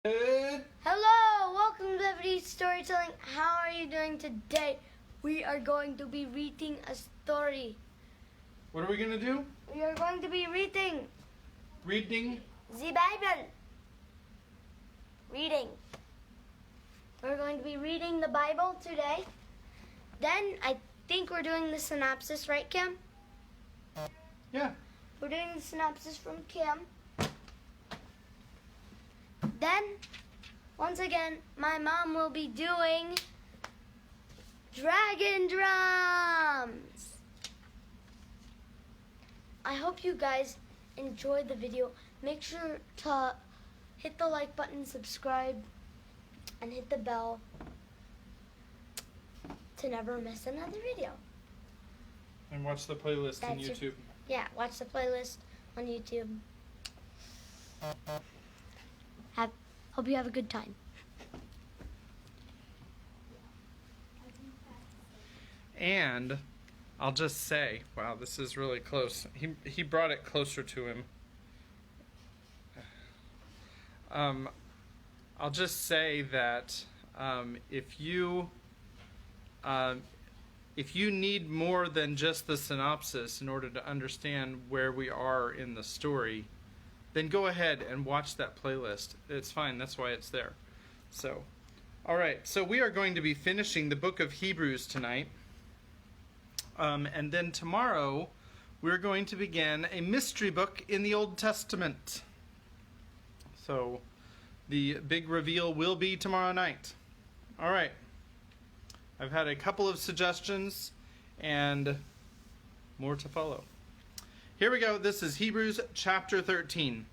Hello, welcome to Everyday Storytelling. How are you doing today? We are going to be reading a story. What are we going to do? We are going to be reading Reading? the Bible. Reading. We're going to be reading the Bible today. Then I think we're doing the synopsis, right, Kim? Yeah. We're doing the synopsis from Kim. Then, once again, my mom will be doing dragon drums. I hope you guys enjoyed the video. Make sure to hit the like button, subscribe, and hit the bell to never miss another video. And watch the playlist on YouTube. Watch the playlist on YouTube. Hope you have a good time. And I'll just say, wow, this is really close. He brought it closer to him. I'll just say that if you need more than just the synopsis in order to understand where we are in the story, then go ahead and watch that playlist. It's fine. That's why it's there. So, all right. So we are going to be finishing the book of Hebrews tonight. And then tomorrow, we're going to begin a mystery book in the Old Testament. So the big reveal will be tomorrow night. All right. I've had a couple of suggestions and more to follow. Here we go. This is Hebrews chapter 13.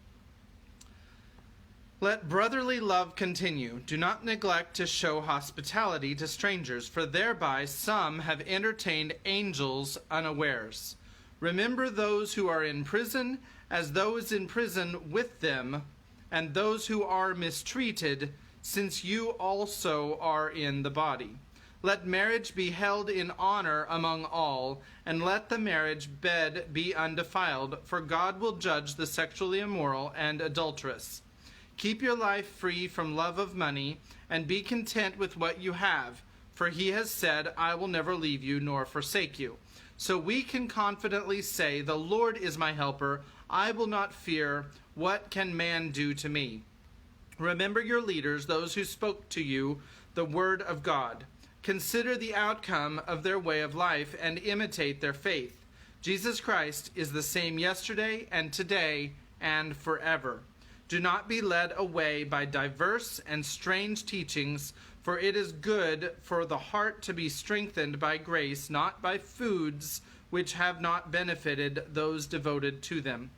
Let brotherly love continue. Do not neglect to show hospitality to strangers, for thereby some have entertained angels unawares. Remember those who are in prison, as those in prison with them, and those who are mistreated, since you also are in the body. Let marriage be held in honor among all, and let the marriage bed be undefiled, for God will judge the sexually immoral and adulterous. Keep your life free from love of money, and be content with what you have, for he has said, I will never leave you nor forsake you. So we can confidently say, the Lord is my helper. I will not fear. What can man do to me? Remember your leaders, those who spoke to you the word of God. Consider the outcome of their way of life and imitate their faith. Jesus Christ is the same yesterday and today and forever. Do not be led away by diverse and strange teachings, for it is good for the heart to be strengthened by grace, not by foods which have not benefited those devoted to them.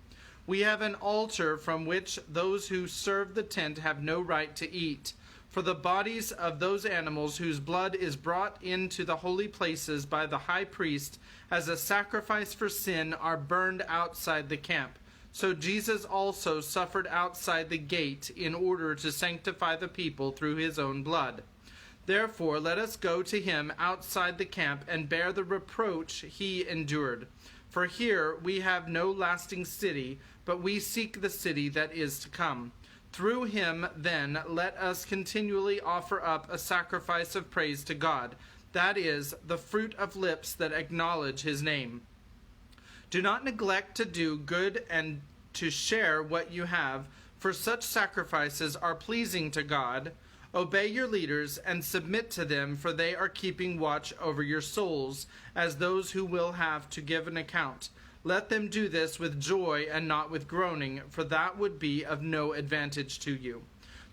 We have an altar from which those who serve the tent have no right to eat. For the bodies of those animals whose blood is brought into the holy places by the high priest as a sacrifice for sin are burned outside the camp. So Jesus also suffered outside the gate in order to sanctify the people through his own blood. Therefore, let us go to him outside the camp and bear the reproach he endured. For here we have no lasting city, but we seek the city that is to come. Through him, then, let us continually offer up a sacrifice of praise to God, that is, the fruit of lips that acknowledge his name. Do not neglect to do good and to share what you have, for such sacrifices are pleasing to God. Obey your leaders and submit to them, for they are keeping watch over your souls, as those who will have to give an account. Let them do this with joy and not with groaning, for that would be of no advantage to you.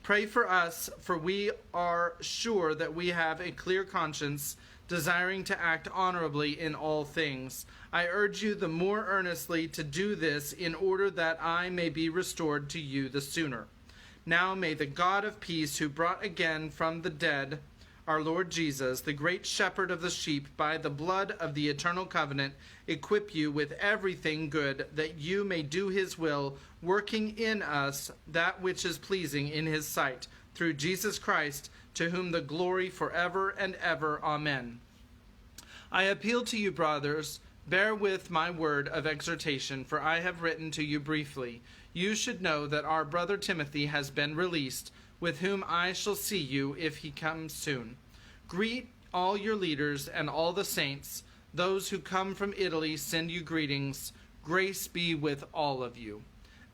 Pray for us, for we are sure that we have a clear conscience, desiring to act honorably in all things. I urge you the more earnestly to do this in order that I may be restored to you the sooner. Now may the God of peace, who brought again from the dead our Lord Jesus, the great shepherd of the sheep, by the blood of the eternal covenant, equip you with everything good, that you may do his will, working in us that which is pleasing in his sight, through Jesus Christ, to whom the glory forever and ever. Amen. I appeal to you, brothers, bear with my word of exhortation, for I have written to you briefly. You should know that our brother Timothy has been released, with whom I shall see you if he comes soon. Greet all your leaders and all the saints. Those who come from Italy send you greetings. Grace be with all of you.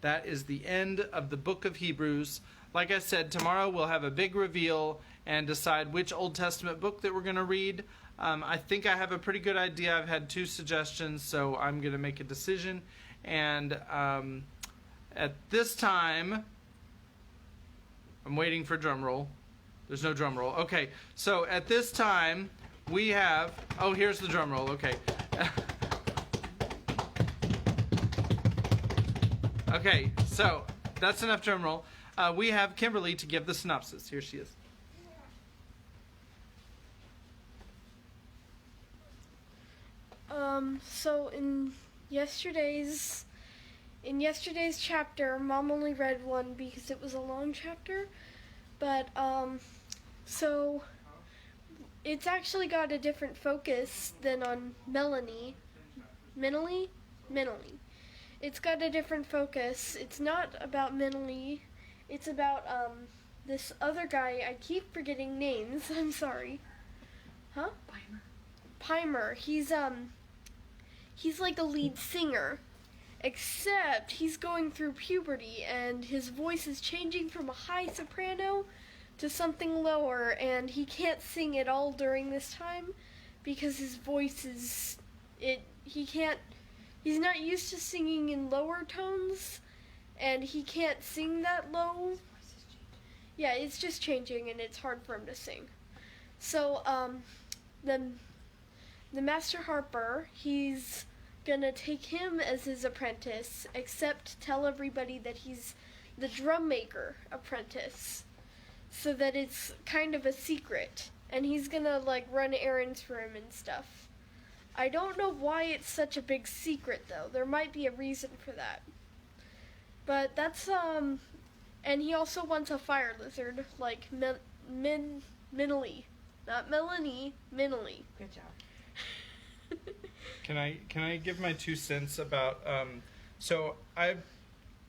That is the end of the book of Hebrews. Like I said, tomorrow we'll have a big reveal and decide which Old Testament book that we're going to read. I think I have a pretty good idea. I've had 2 suggestions, so I'm going to make a decision. And at this time, I'm waiting for drum roll. There's no drum roll. Okay, so at this time, we have... Oh, here's the drum roll. Okay. Okay, so that's enough drum roll. We have Kimberly to give the synopsis. Here she is. So in yesterday's chapter, Mom only read one because it was a long chapter, but so it's actually got a different focus than on Melanie. It's got a different focus. It's not about Mentally. It's about this other guy. I keep forgetting names. I'm sorry. Huh? Pimer. He's like the lead singer, except he's going through puberty and his voice is changing from a high soprano to something lower, and he can't sing at all during this time because his voice is he's not used to singing in lower tones, and he can't sing that low. Yeah, it's just changing, and it's hard for him to sing. So, the Master Harper, he's gonna take him as his apprentice, except tell everybody that he's the drum maker apprentice, so that it's kind of a secret, and he's gonna, like, run errands for him and stuff. I don't know why it's such a big secret, though. There might be a reason for that. But that's, and he also wants a fire lizard, like Mentally. Not Melanie, Mentally. Good job. Can I give my 2 cents about, so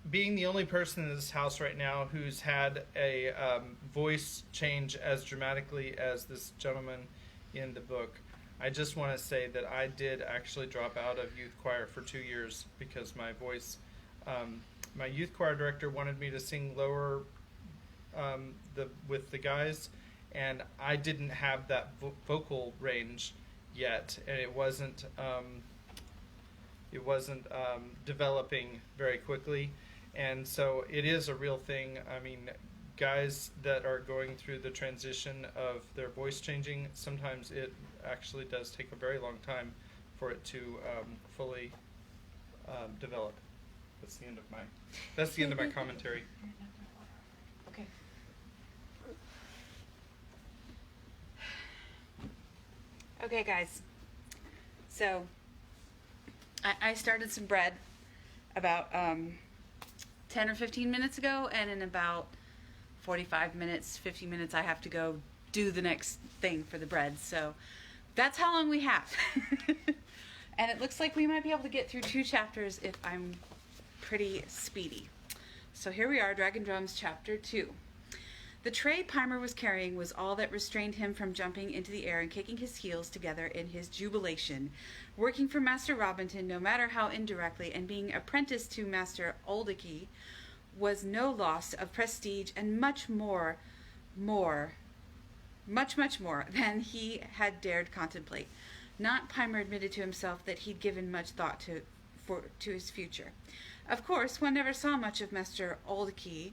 being the only person in this house right now who's had a voice change as dramatically as this gentleman in the book, I just want to say that I did actually drop out of youth choir for 2 years because my voice, my youth choir director wanted me to sing lower with the guys, and I didn't have that vocal range yet, and it wasn't developing very quickly, and so it is a real thing. I mean, guys that are going through the transition of their voice changing, sometimes it actually does take a very long time for it to fully develop. That's the end of my commentary. Okay. Okay, guys. So I started some bread about 10 or 15 minutes ago, and in about 45 minutes, 50 minutes, I have to go do the next thing for the bread. So that's how long we have. And it looks like we might be able to get through 2 chapters if I'm pretty speedy. So here we are, Dragon Drums chapter 2. The tray Pimer was carrying was all that restrained him from jumping into the air and kicking his heels together in his jubilation. Working for Master Robinson, no matter how indirectly, and being apprenticed to Master Oldacre was no loss of prestige, and much more than he had dared contemplate. Not Pimer admitted to himself that he'd given much thought to his future. Of course, one never saw much of Master Oldacre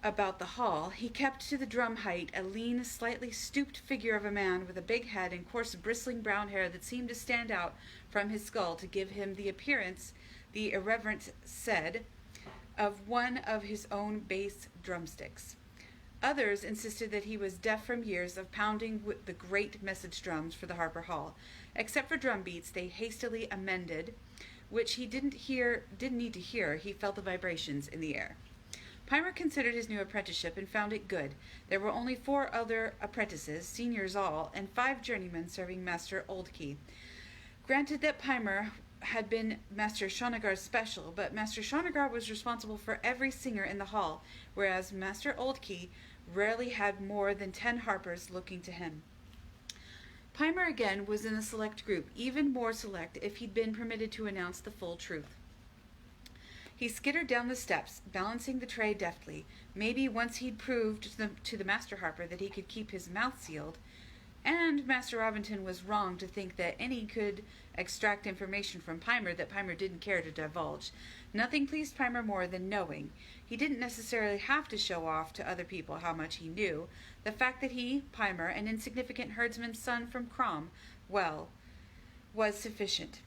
about the hall. He kept to the drum height, a lean, slightly stooped figure of a man with a big head and coarse, bristling brown hair that seemed to stand out from his skull to give him the appearance, the irreverent said, of one of his own bass drumsticks. Others insisted that he was deaf from years of pounding with the great message drums for the Harper Hall. Except for drum beats, they hastily amended, which he didn't need to hear. He felt the vibrations in the air. Pimer considered his new apprenticeship and found it good. There were only 4 other apprentices, seniors all, and 5 journeymen serving Master Oldkey. Granted that Pimer had been Master Shonagar's special, but Master Shonagar was responsible for every singer in the hall, whereas Master Oldkey rarely had more than 10 harpers looking to him. Pimer again was in the select group, even more select if he'd been permitted to announce the full truth. He skittered down the steps, balancing the tray deftly. Maybe once he'd proved to the master harper that he could keep his mouth sealed, and Master Robinson was wrong to think that any could extract information from Pimer that Pimer didn't care to divulge. Nothing pleased Pimer more than knowing. He didn't necessarily have to show off to other people how much he knew. The fact that he, Pimer, an insignificant herdsman's son from Crom, was sufficient.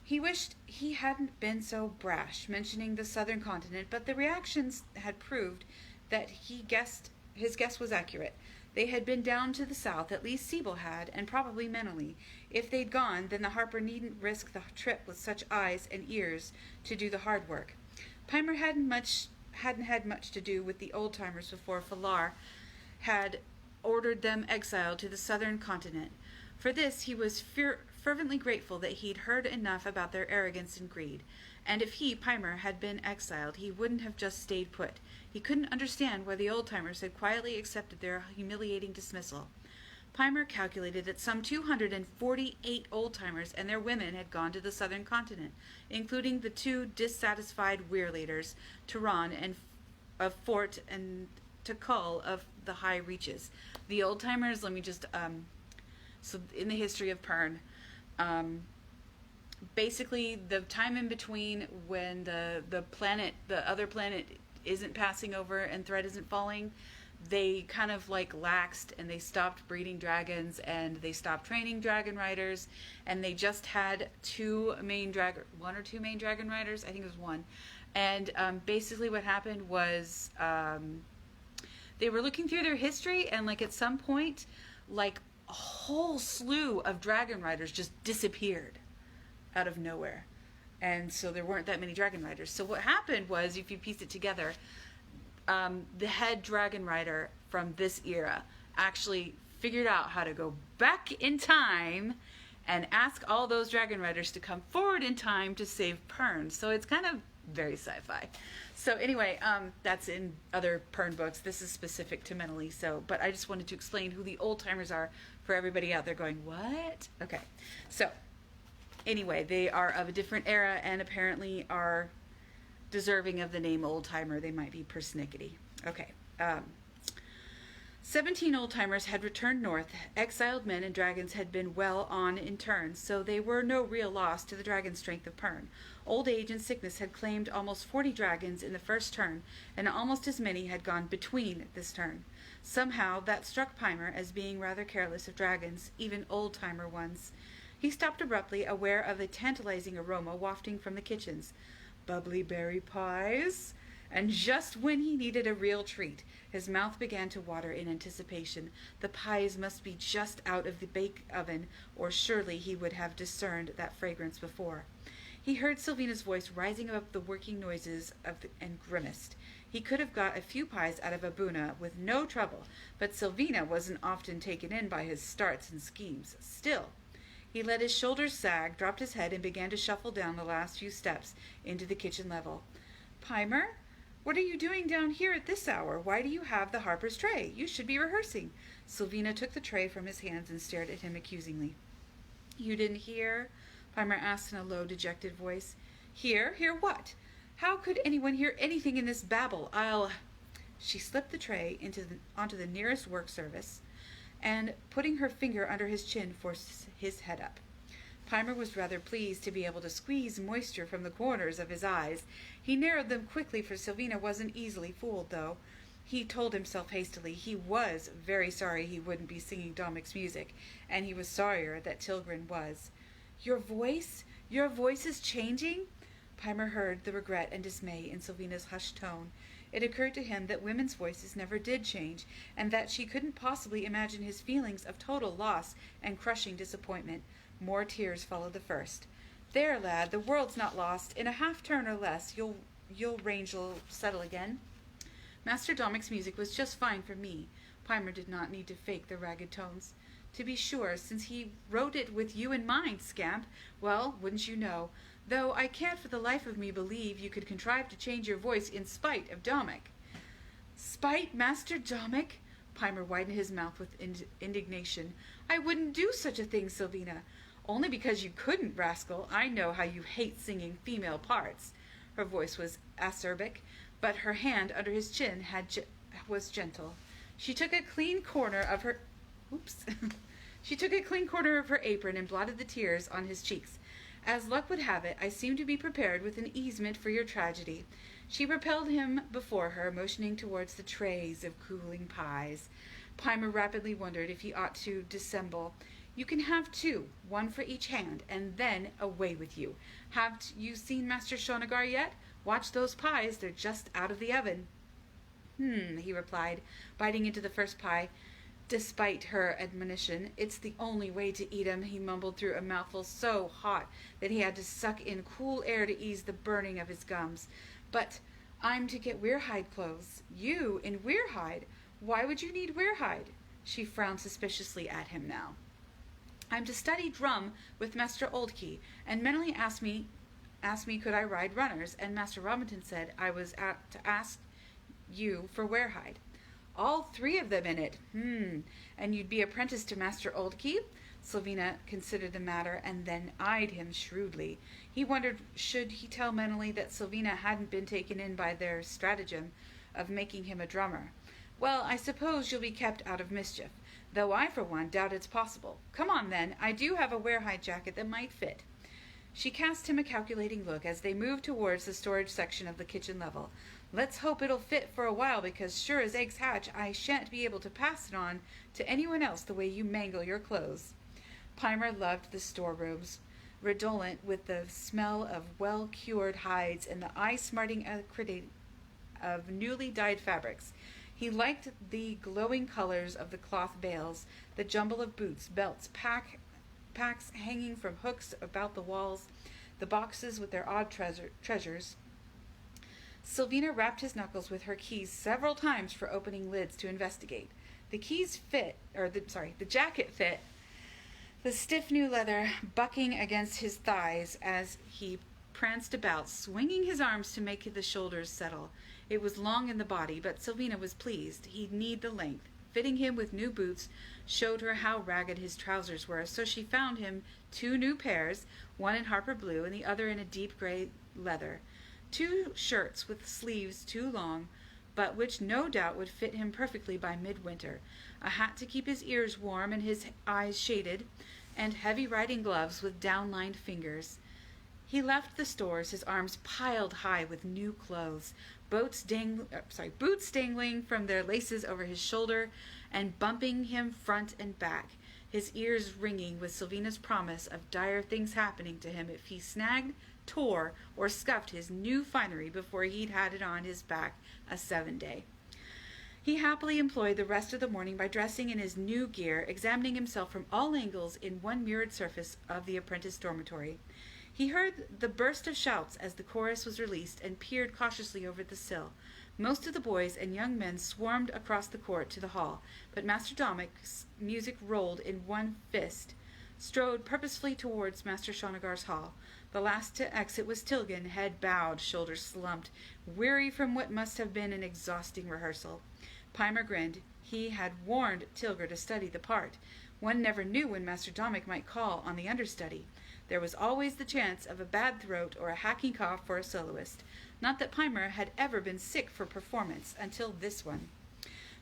He wished he hadn't been so brash, mentioning the southern continent, but the reactions had proved that his guess was accurate. They had been down to the south, at least Siebel had, and probably mentally. If they'd gone, then the harper needn't risk the trip with such eyes and ears to do the hard work. Pimer hadn't had much to do with the old-timers before Falar had ordered them exiled to the southern continent. For this he was fervently grateful that he'd heard enough about their arrogance and greed. And if he, Pimer, had been exiled, he wouldn't have just stayed put. He couldn't understand why the old-timers had quietly accepted their humiliating dismissal. Pimer calculated that some 248 old-timers and their women had gone to the southern continent, including the 2 dissatisfied weir-leaders, Turan and of Fort and Takal of the high reaches. The old-timers, let me just, so in the history of Pern, basically the time in between when the other planet isn't passing over and Thread isn't falling, they kind of like laxed and they stopped breeding dragons and they stopped training dragon riders, and they just had 1 or 2 main dragon riders. I think it was 1. And basically what happened was they were looking through their history, and like at some point, like a whole slew of dragon riders just disappeared out of nowhere. And so there weren't that many dragon riders. So what happened was, if you piece it together, the head dragon rider from this era actually figured out how to go back in time and ask all those dragon riders to come forward in time to save Pern. So it's kind of very sci-fi. So anyway, that's in other Pern books. This is specific to Meneley. But I just wanted to explain who the old-timers are for everybody out there going, what? Okay. So anyway, they are of a different era and apparently are deserving of the name old-timer. They might be persnickety. Okay. 17 old-timers had returned north. Exiled men and dragons had been well on in turn, so they were no real loss to the dragon strength of Pern. Old age and sickness had claimed almost 40 dragons in the first turn, and almost as many had gone between this turn. Somehow that struck Pimer as being rather careless of dragons, even old-timer ones. He stopped abruptly, aware of a tantalizing aroma wafting from the kitchens. Bubbly berry pies? And just when he needed a real treat, his mouth began to water in anticipation. The pies must be just out of the bake oven, or surely he would have discerned that fragrance before. He heard Sylvina's voice rising above the working noises and grimaced. He could have got a few pies out of Abuna with no trouble, but Sylvina wasn't often taken in by his starts and schemes. Still, he let his shoulders sag, dropped his head, and began to shuffle down the last few steps into the kitchen level. Pimer? What are you doing down here at this hour? Why do you have the harper's tray? You should be rehearsing. Sylvina took the tray from his hands and stared at him accusingly. You didn't hear? Pimer asked in a low, dejected voice. Hear? Hear what? How could anyone hear anything in this babble? She slipped the tray onto the nearest work surface and, putting her finger under his chin, forced his head up. Pimer was rather pleased to be able to squeeze moisture from the corners of his eyes. He narrowed them quickly, for Sylvina wasn't easily fooled, though. He told himself hastily he was very sorry he wouldn't be singing Domic's music, and he was sorrier that Tilgren was. Your voice? Your voice is changing? Pimer heard the regret and dismay in Sylvina's hushed tone. It occurred to him that women's voices never did change, and that she couldn't possibly imagine his feelings of total loss and crushing disappointment. More tears followed the first. There, lad, the world's not lost. In a half-turn or less, your range will settle again. Master Domic's music was just fine for me. Pimer did not need to fake the ragged tones. To be sure, since he wrote it with you in mind, scamp. Well, wouldn't you know? Though I can't for the life of me believe you could contrive to change your voice in spite of Domic. Spite Master Domik? Pimer widened his mouth with indignation. I wouldn't do such a thing, Sylvina. Only because you couldn't, rascal. I know how you hate singing female parts. Her voice was acerbic, but her hand under his chin was gentle. She took a clean corner of her She took a clean corner of her apron and blotted the tears on his cheeks. As luck would have it, I seem to be prepared with an easement for your tragedy. She propelled him before her, motioning towards the trays of cooling pies. Pimer rapidly wondered if he ought to dissemble. You can have 2, 1 for each hand, and then away with you. Have you seen Master Shonagar yet? Watch those pies, they're just out of the oven. He replied, biting into the first pie. Despite her admonition, it's the only way to eat 'em, he mumbled through a mouthful so hot that he had to suck in cool air to ease the burning of his gums. But I'm to get Weirhide clothes. You in Weirhide? Why would you need Weirhide? She frowned suspiciously at him now. I'm to study drum with Master Oldkey, and mentally asked me could I ride runners, and Master Robinson said I was to ask you for Weirhide. All 3 of them in it. And you'd be apprenticed to Master Oldkey? Sylvina considered the matter and then eyed him shrewdly. He wondered, should he tell mentally that Sylvina hadn't been taken in by their stratagem of making him a drummer? Well, I suppose you'll be kept out of mischief, though I, for one, doubt it's possible. Come on, then. I do have a Weirhide jacket that might fit. She cast him a calculating look as they moved towards the storage section of the kitchen level. Let's hope it'll fit for a while, because sure as eggs hatch, I shan't be able to pass it on to anyone else the way you mangle your clothes. Pimer loved the storerooms, redolent with the smell of well-cured hides and the eye-smarting acridity of newly dyed fabrics. He liked the glowing colors of the cloth bales, the jumble of boots, belts, packs hanging from hooks about the walls, the boxes with their odd treasures. Sylvina rapped his knuckles with her keys several times for opening lids to investigate. The jacket fit, the stiff new leather bucking against his thighs as he pranced about, swinging his arms to make the shoulders settle. It was long in the body, but Sylvina was pleased. He'd need the length. Fitting him with new boots showed her how ragged his trousers were, so she found him 2 new pairs, one in Harper blue and the other in a deep gray leather. 2 shirts with sleeves too long, but which no doubt would fit him perfectly by midwinter, a hat to keep his ears warm and his eyes shaded, and heavy riding gloves with down-lined fingers. He left the stores, his arms piled high with new clothes, boots dangling from their laces over his shoulder and bumping him front and back, his ears ringing with Sylvina's promise of dire things happening to him if he snagged, tore, or scuffed his new finery before he'd had it on his back a 7-day. He happily employed the rest of the morning by dressing in his new gear, examining himself from all angles in one mirrored surface of the apprentice dormitory. He heard the burst of shouts as the chorus was released and peered cautiously over the sill. Most of the boys and young men swarmed across the court to the hall, but Master Domik's music rolled in one fist, strode purposefully towards Master Shonagar's hall. The last to exit was Tilgan, head bowed, shoulders slumped, weary from what must have been an exhausting rehearsal. Pimer grinned. He had warned Tilgar to study the part. One never knew when Master Domik might call on the understudy. There was always the chance of a bad throat or a hacking cough for a soloist. Not that Pimer had ever been sick for performance until this one.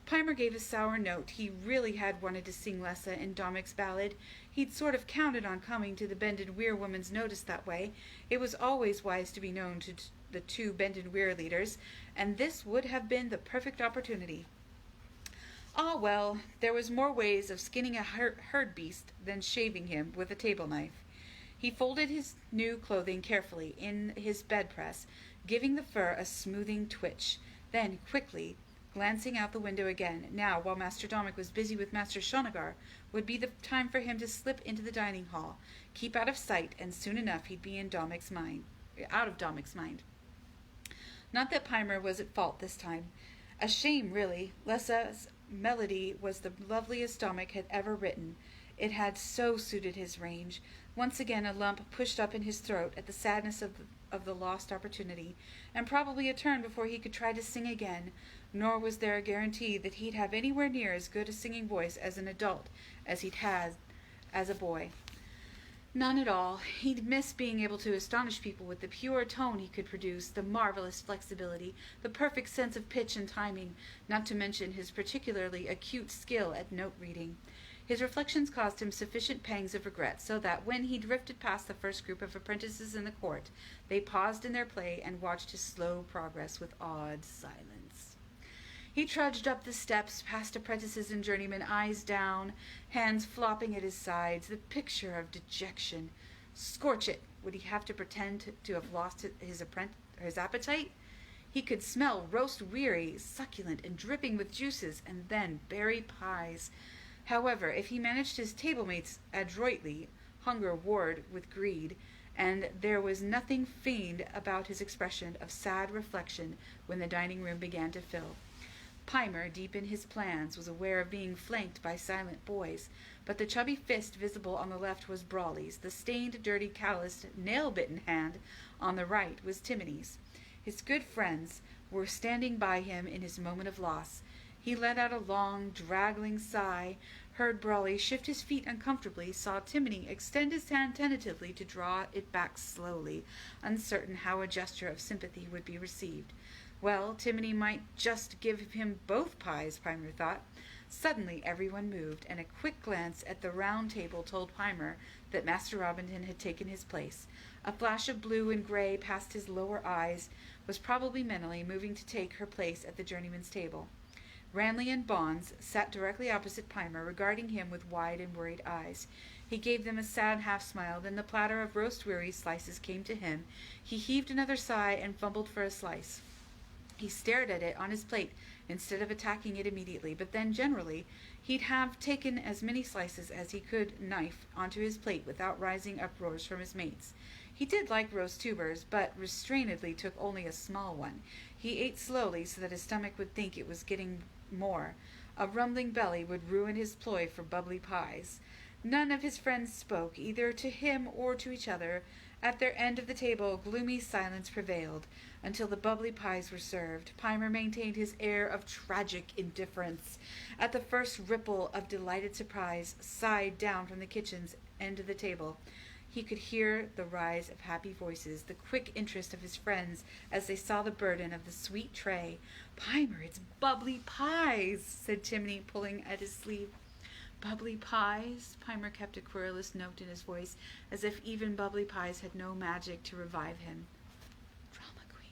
Pimer gave a sour note. He really had wanted to sing Lessa in Domik's ballad. He'd sort of counted on coming to the Bend and Weir woman's notice that way. It was always wise to be known to the 2 Bend and Weir leaders, and this would have been the perfect opportunity. Ah, well, there was more ways of skinning a herd beast than shaving him with a table knife. He folded his new clothing carefully in his bed press, giving the fur a smoothing twitch. Then, quickly, glancing out the window again, now, while Master Domik was busy with Master Shonagar, would be the time for him to slip into the dining hall, keep out of sight, and soon enough he'd be out of Domik's mind. Not that Pimer was at fault this time. A shame, really. Lessa's melody was the loveliest Domik had ever written. It had so suited his range. Once again a lump pushed up in his throat at the sadness of of the lost opportunity, and probably a turn before he could try to sing again, nor was there a guarantee that he'd have anywhere near as good a singing voice as an adult as he'd had as a boy. None at all. He'd miss being able to astonish people with the pure tone he could produce, the marvelous flexibility, the perfect sense of pitch and timing, not to mention his particularly acute skill at note reading. His reflections caused him sufficient pangs of regret, so that when he drifted past the first group of apprentices in the court, they paused in their play and watched his slow progress with awed silence. He trudged up the steps, past apprentices and journeymen, eyes down, hands flopping at his sides, the picture of dejection. Scorch it! Would he have to pretend to have lost his appetite? He could smell roast weary, succulent, and dripping with juices, and then berry pies. However, if he managed his table-mates adroitly, hunger warred with greed, and there was nothing feigned about his expression of sad reflection when the dining-room began to fill. Pimer, deep in his plans, was aware of being flanked by silent boys, but the chubby fist visible on the left was Brawley's. The stained, dirty, calloused, nail-bitten hand on the right was Timony's. His good friends were standing by him in his moment of loss. He let out a long, draggling sigh, heard Brawley shift his feet uncomfortably, saw Timony extend his hand tentatively to draw it back slowly, uncertain how a gesture of sympathy would be received. Well, Timony might just give him both pies, Pimer thought. Suddenly everyone moved, and a quick glance at the round table told Pimer that Master Robinson had taken his place. A flash of blue and gray past his lower eyes was probably Menelly moving to take her place at the journeyman's table. Ranley and Bonds sat directly opposite Pimer, regarding him with wide and worried eyes. He gave them a sad half-smile, then the platter of roast-weary slices came to him. He heaved another sigh and fumbled for a slice. He stared at it on his plate instead of attacking it immediately, but then generally he'd have taken as many slices as he could knife onto his plate without rising uproars from his mates. He did like roast tubers, but restrainedly took only a small one. He ate slowly so that his stomach would think it was getting more. A rumbling belly would ruin his ploy for bubbly pies. None of his friends spoke, either to him or to each other. At their end of the table, gloomy silence prevailed until the bubbly pies were served. Pimer maintained his air of tragic indifference. At the first ripple of delighted surprise sighed down from the kitchen's end of the table, he could hear the rise of happy voices, the quick interest of his friends as they saw the burden of the sweet tray. "Pimer, it's bubbly pies," said Timony, pulling at his sleeve. "Bubbly pies?" Pimer kept a querulous note in his voice, as if even bubbly pies had no magic to revive him. Drama queen.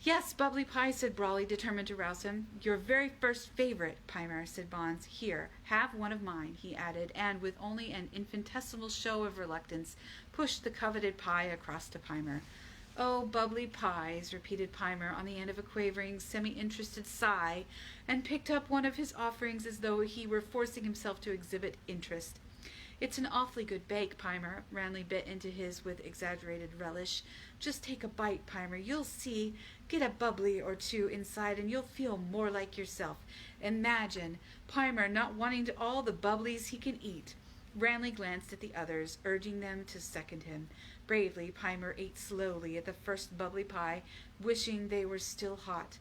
"Yes, bubbly pies," said Brawley, determined to rouse him. "Your very first favorite, Pimer," said Bonds. "Here, have one of mine," he added, and with only an infinitesimal show of reluctance, pushed the coveted pie across to Pimer. "Oh, bubbly pies," repeated Pimer on the end of a quavering, semi-interested sigh, and picked up one of his offerings as though he were forcing himself to exhibit interest. "It's an awfully good bake, Pimer." Ranley bit into his with exaggerated relish. "Just take a bite, Pimer. You'll see. Get a bubbly or two inside, and you'll feel more like yourself. Imagine Pimer not wanting all the bubblies he can eat." Ranley glanced at the others, urging them to second him. Bravely, Pimer ate slowly at the first bubbly pie, wishing they were still hot.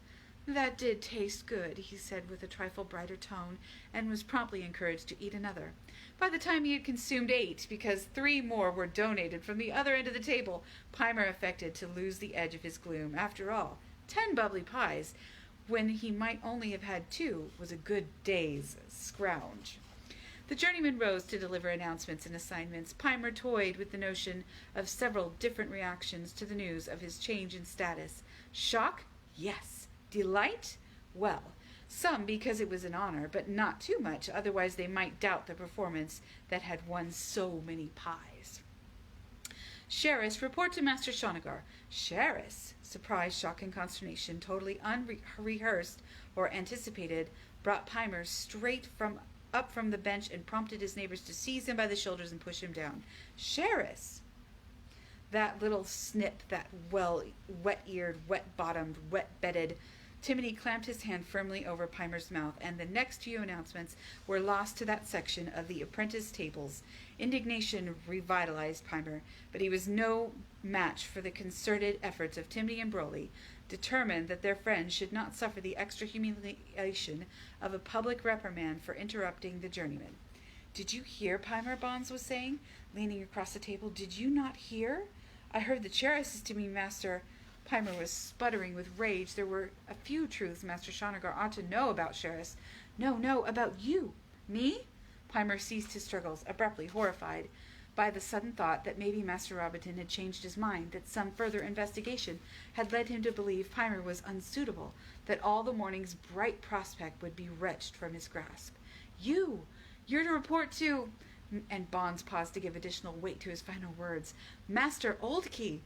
"That did taste good," he said with a trifle brighter tone, and was promptly encouraged to eat another. By the time he had consumed 8, because 3 more were donated from the other end of the table, Pimer affected to lose the edge of his gloom. After all, 10 bubbly pies, when he might only have had 2, was a good day's scrounge. The journeyman rose to deliver announcements and assignments. Pimer toyed with the notion of several different reactions to the news of his change in status. Shock? Yes. Delight? Well, some because it was an honor, but not too much, otherwise they might doubt the performance that had won so many pies. "Sheriff, report to Master Shonagar." Sheriff? Surprise, shock, and consternation, totally unrehearsed or anticipated, brought Pimer straight up from the bench and prompted his neighbors to seize him by the shoulders and push him down. "Sheriff!" That little snip, that wet-eared, wet-bottomed, wet-bedded Timothy clamped his hand firmly over Pimer's mouth, and the next few announcements were lost to that section of the apprentice tables. Indignation revitalized Pimer, but he was no match for the concerted efforts of Timothy and Broly, determined that their friends should not suffer the extra humiliation of a public reprimand for interrupting the journeyman. "Did you hear?" Pimer, Bonds was saying, leaning across the table. "Did you not hear? I heard the chair says to me, Master—" Pimer was sputtering with rage. There were a few truths Master Shanagar ought to know about Sheris. No, about you. Me? Pimer ceased his struggles, abruptly, horrified by the sudden thought that maybe Master Robiton had changed his mind, that some further investigation had led him to believe Pimer was unsuitable, that all the morning's bright prospect would be wrenched from his grasp. You're to report to... And Bonds paused to give additional weight to his final words. Master Oldkey!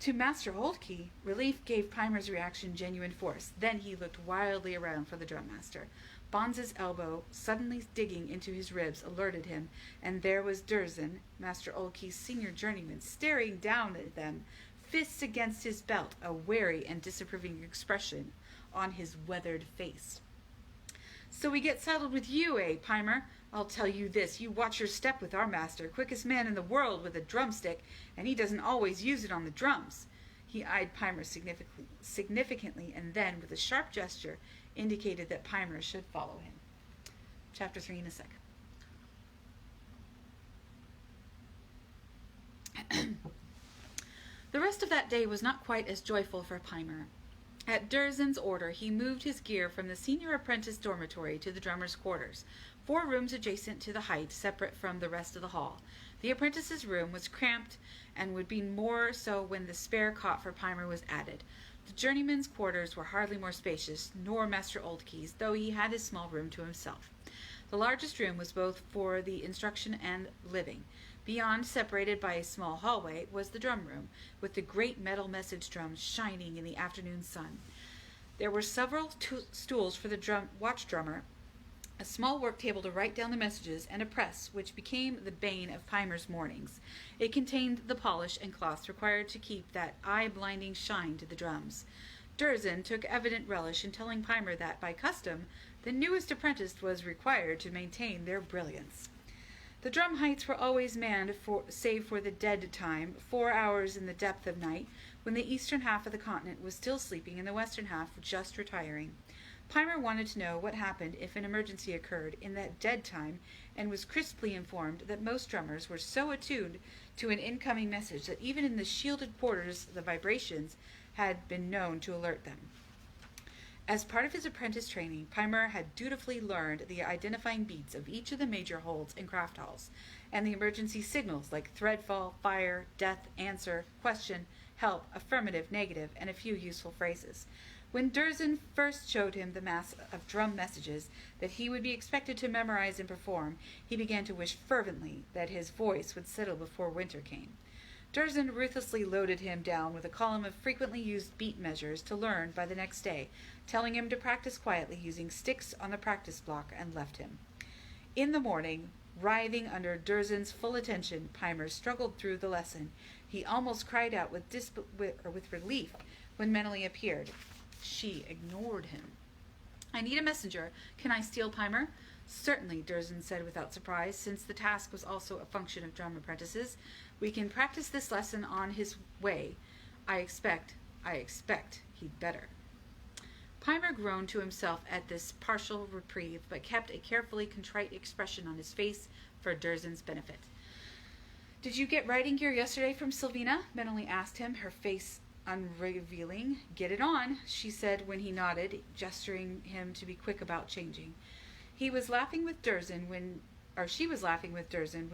To Master Oldkey, relief gave Pimer's reaction genuine force. Then he looked wildly around for the drum master. Bonds's elbow, suddenly digging into his ribs, alerted him, and there was Durzin, Master Oldkey's senior journeyman, staring down at them, fists against his belt, a wary and disapproving expression on his weathered face. "So we get settled with you, eh, Pimer? I'll tell you this, you watch your step with our master, quickest man in the world with a drumstick, and he doesn't always use it on the drums." He eyed Pimer significantly, and then, with a sharp gesture, indicated that Pimer should follow him. Chapter 3 in a sec. The rest of that day was not quite as joyful for Pimer. At Durzin's order, he moved his gear from the senior apprentice dormitory to the drummer's quarters, 4 rooms adjacent to the height, separate from the rest of the hall. The apprentice's room was cramped and would be more so when the spare cot for Pimer was added. The journeyman's quarters were hardly more spacious, nor Master Oldkey's, though he had his small room to himself. The largest room was both for the instruction and living. Beyond, separated by a small hallway, was the drum room, with the great metal message drums shining in the afternoon sun. There were several stools for the watch drummer, a small work table to write down the messages, and a press, which became the bane of Pimer's mornings. It contained the polish and cloths required to keep that eye-blinding shine to the drums. Durzin took evident relish in telling Pimer that, by custom, the newest apprentice was required to maintain their brilliance. The drum heights were always manned, save for the dead time, 4 hours in the depth of night, when the eastern half of the continent was still sleeping and the western half just retiring. Pimer wanted to know what happened if an emergency occurred in that dead time, and was crisply informed that most drummers were so attuned to an incoming message that even in the shielded quarters the vibrations had been known to alert them. As part of his apprentice training, Pimer had dutifully learned the identifying beats of each of the major holds and craft halls, and the emergency signals like threadfall, fire, death, answer, question, help, affirmative, negative, and a few useful phrases. When Durzin first showed him the mass of drum messages that he would be expected to memorize and perform, he began to wish fervently that his voice would settle before winter came. Durzin ruthlessly loaded him down with a column of frequently used beat measures to learn by the next day, telling him to practice quietly using sticks on the practice block, and left him. In the morning, writhing under Durzin's full attention, Pimer struggled through the lesson. He almost cried out with relief when Meneley appeared. She ignored him. "I need a messenger. Can I steal Pimer?" "Certainly," Durzin said without surprise, since the task was also a function of drum apprentices. "We can practice this lesson on his way. I expect he'd better." Pimer groaned to himself at this partial reprieve, but kept a carefully contrite expression on his face for Durzin's benefit. "Did you get riding gear yesterday from Sylvina?" Meneley asked him, her face unrevealing. "Get it on," she said when he nodded, gesturing him to be quick about changing. She was laughing with Durzin when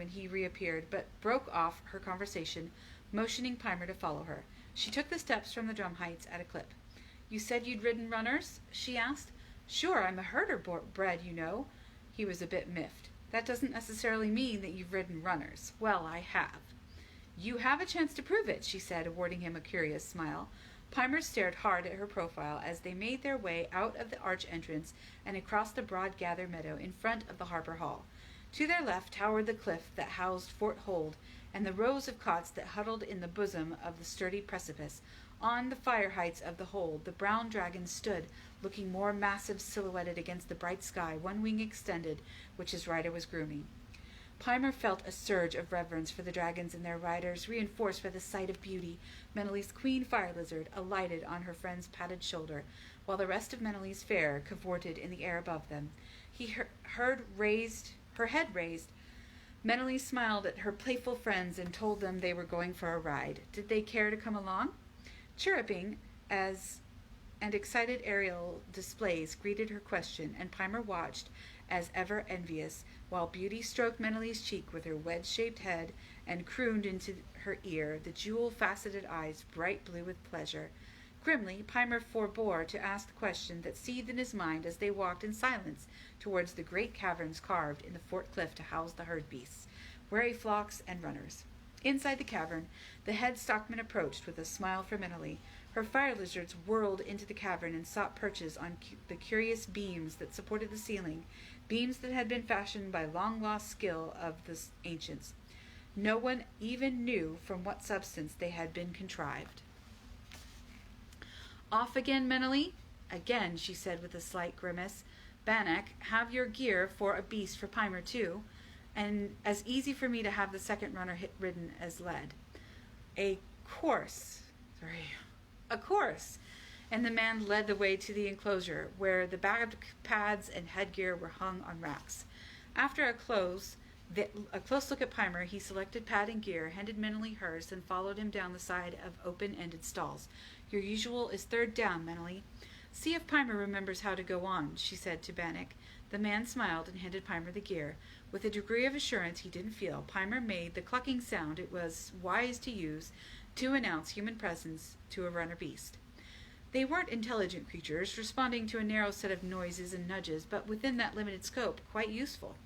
he reappeared, but broke off her conversation, motioning Pimer to follow her. She took the steps from the drum heights at a clip. "You said you'd ridden runners?" she asked. "Sure, I'm a herder bred, you know." He was a bit miffed. "That doesn't necessarily mean that you've ridden runners." "Well, I have." "You have a chance to prove it," she said, awarding him a curious smile. Pimer stared hard at her profile as they made their way out of the arch entrance and across the broad gather meadow in front of the harbor hall. To their left towered the cliff that housed Fort Hold, and the rows of cots that huddled in the bosom of the sturdy precipice. On the fire heights of the hold, the brown dragon stood, looking more massive silhouetted against the bright sky, one wing extended, which his rider was grooming. Pimer felt a surge of reverence for the dragons and their riders, reinforced by the sight of Beauty, Menelie's queen fire lizard, alighted on her friend's padded shoulder, while the rest of Menelie's fair cavorted in the air above them. He heard her head raised. Menelie smiled at her playful friends and told them they were going for a ride. Did they care to come along? Chirruping and excited aerial displays greeted her question, and Pimer watched, as ever envious, while Beauty stroked Menelie's cheek with her wedge-shaped head and crooned into her ear, the jewel-faceted eyes bright blue with pleasure. Grimly, Pimer forbore to ask the question that seethed in his mind as they walked in silence towards the great caverns carved in the fort cliff to house the herd beasts, wary flocks, and runners. Inside the cavern, the head stockman approached with a smile for Menelie. Her fire lizards whirled into the cavern and sought perches on the curious beams that supported the ceiling, beams that had been fashioned by long-lost skill of the ancients. No one even knew from what substance they had been contrived. "Off again, Menelie?" "Again," she said with a slight grimace. "Bannock, have your gear for a beast for Pimer too, and as easy for me to have the second runner ridden as led." A course. And the man led the way to the enclosure, where the bagged pads and headgear were hung on racks. After a close look at Pimer, he selected pad and gear, handed Menelie hers, and followed him down the side of open-ended stalls. "Your usual is third down, Menelie. See if Pimer remembers how to go on," she said to Bannock. The man smiled and handed Pimer the gear. With a degree of assurance he didn't feel, Pimer made the clucking sound it was wise to use to announce human presence to a runner beast. They weren't intelligent creatures, responding to a narrow set of noises and nudges, but within that limited scope, quite useful.